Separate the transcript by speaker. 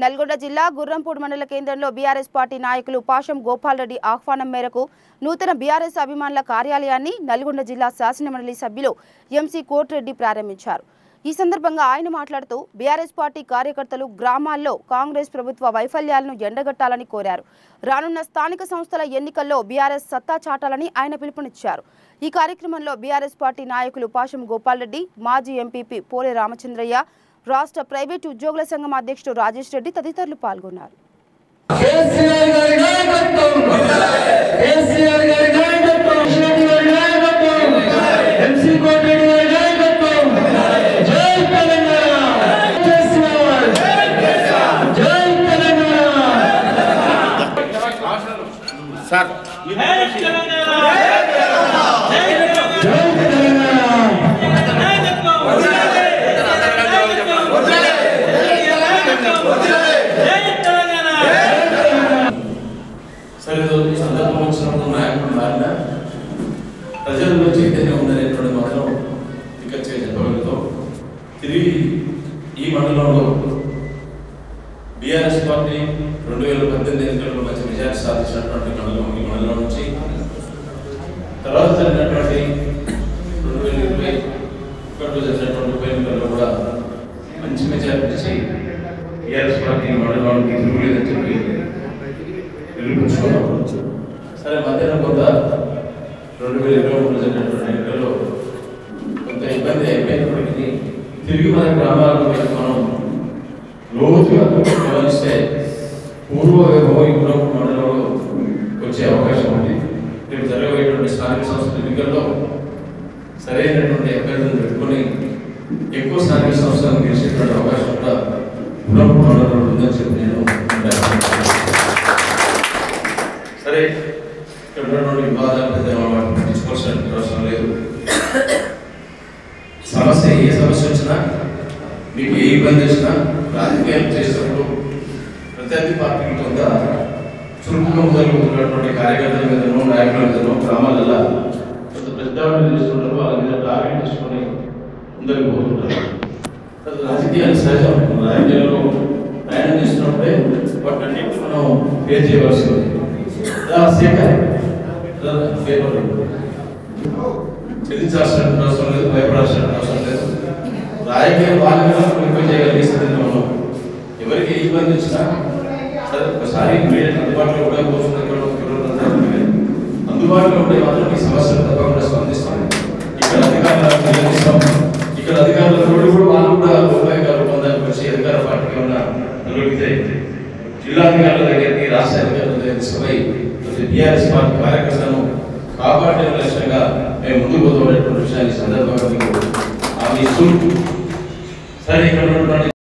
Speaker 1: నల్గొండ జిల్లా గుర్రంపూడి మండల కేంద్రంలో బీఆర్ఎస్ పార్టీ నాయకులు పాషం గోపాల్ రెడ్డి ఆహ్వానం మేరకు నూతన బీఆర్ఎస్ అభిమానుల కార్యాలయాన్ని నల్గొండ జిల్లా శాసనమండలి సభ్యులు ఎంసీ కోటిరెడ్డి ప్రారంభించారు। ఈ సందర్భంగా ఆయన మాట్లాడుతూ బీఆర్ఎస్ పార్టీ కార్యకర్తలు గ్రామాల్లో కాంగ్రెస్ ప్రభుత్వ వైఫల్యాలను ఎండగట్టాలని కోరారు। రానున్న స్థానిక సంస్థల ఎన్నికల్లో బీఆర్ఎస్ సత్తా చాటాలని ఆయన పిలుపునిచ్చారు। ఈ కార్యక్రమంలో బీఆర్ఎస్ పార్టీ నాయకులు పాషం గోపాల్ రెడ్డి, మాజీ ఎంపీపీ పోలే రామచంద్రయ్య, రాష్ట్ర ప్రైవేట్ ఉద్యోగుల సంఘం అధ్యక్షుడు రాజేష్ రెడ్డి తదితరులు పాల్గొన్నారు।
Speaker 2: ప్రజల్లో చైతన్యం ఉందనేటువంటి మాత్రం ఇక్కడ చెప్పడంతో తిరిగి ఈ మండలంలో బీఆర్ఎస్ పార్టీ 2018 ఎన్నికల్లో మంచి విజయాన్ని సాధించినటువంటి ఈ మండలం నుంచి తర్వాత జరిగినటువంటి 2021 జరిగినటువంటి ఉప ఎన్నికల్లో కూడా మంచి మెజారిటీ ఇచ్చి బీఆర్ఎస్ పార్టీ మండలానికి తిరుగులేదని చెప్పి నిరూపించుకున్నాం। సరే మధ్యాహ్నం కొంత 2023 జరిగినటువంటి ఎన్నికల్లో కొంత ఇబ్బంది అయిపోయినప్పటికీ తిరిగి మన గ్రామాలకు మనం లోతుగా గమనిస్తే పూర్వ వైభవం మండలంలో వచ్చే అవకాశం ఉంది। రేపు జరగబోయేటువంటి స్థానిక సంస్థల ఎన్నికల్లో సరైనటువంటి అభ్యర్థులను పెట్టుకొని ఎక్కువ స్థానిక సంస్థలను గెలిచేటువంటి అవకాశం కూడా గుర్రంపూడి మండలంలో ఉందని చెప్పి నేను సరే ఇక్కడ ఉన్నటువంటి వివాదాలు పట్టించుకోవాల్సిన అవసరం లేదు। సమస్య ఏ సమస్య వచ్చినా మీకు ఏ ఇబ్బంది వచ్చినా రాజకీయాలు చేసేటప్పుడు ప్రత్యర్థి పార్టీల కొంత చురుకుగా మొదలున్నటువంటి కార్యకర్తల మీదనో నాయకుల మీదనో గ్రామాలలో కొంత ప్రతిదాడులు చేస్తుంటారు, వాళ్ళ మీద టార్గెట్ తీసుకొని ముందరికి పోతుంటారు। రాజకీయాలు సహజం, రాజకీయాల్లో ప్రయాణం చేస్తున్నప్పుడే వాటన్నింటి మనం ఫేస్ చేయవలసి ఉంది। చెల్లించాల్సిన అవసరం లేదు, భయపడాల్సిన అవసరం లేదు। రాజకీయ వాళ్ళని ఎక్కువ చేయగలిగిస్తుంది మనం ఎవరికి ఏ ఇబ్బంది వచ్చినా సరే ఒకసారి అందుబాటులో కూడా అందుబాటులో ఉండే మాత్రం ఈ సమస్యలు తప్పకుండా స్పందిస్తాం। ఇక్కడ అధికారుల కూడా వాళ్ళు కూడా ఉపయోగాలు పొందాలని వచ్చి అధికార పార్టీకి ఉన్న నిలబడితే జిల్లాధికారుల దగ్గరికి రాష్ట్ర అధికారుల దగ్గర తీసుకుపోయి బీఆర్ఎస్ పార్టీ కార్యకర్తలను కాపాడే లక్ష్యంగా మేము ముందుకు పోతున్నటువంటి విషయాన్ని సందర్భంగా మీకు హామీ ఇస్తూ సరే ఇక్కడ ఉన్నటువంటి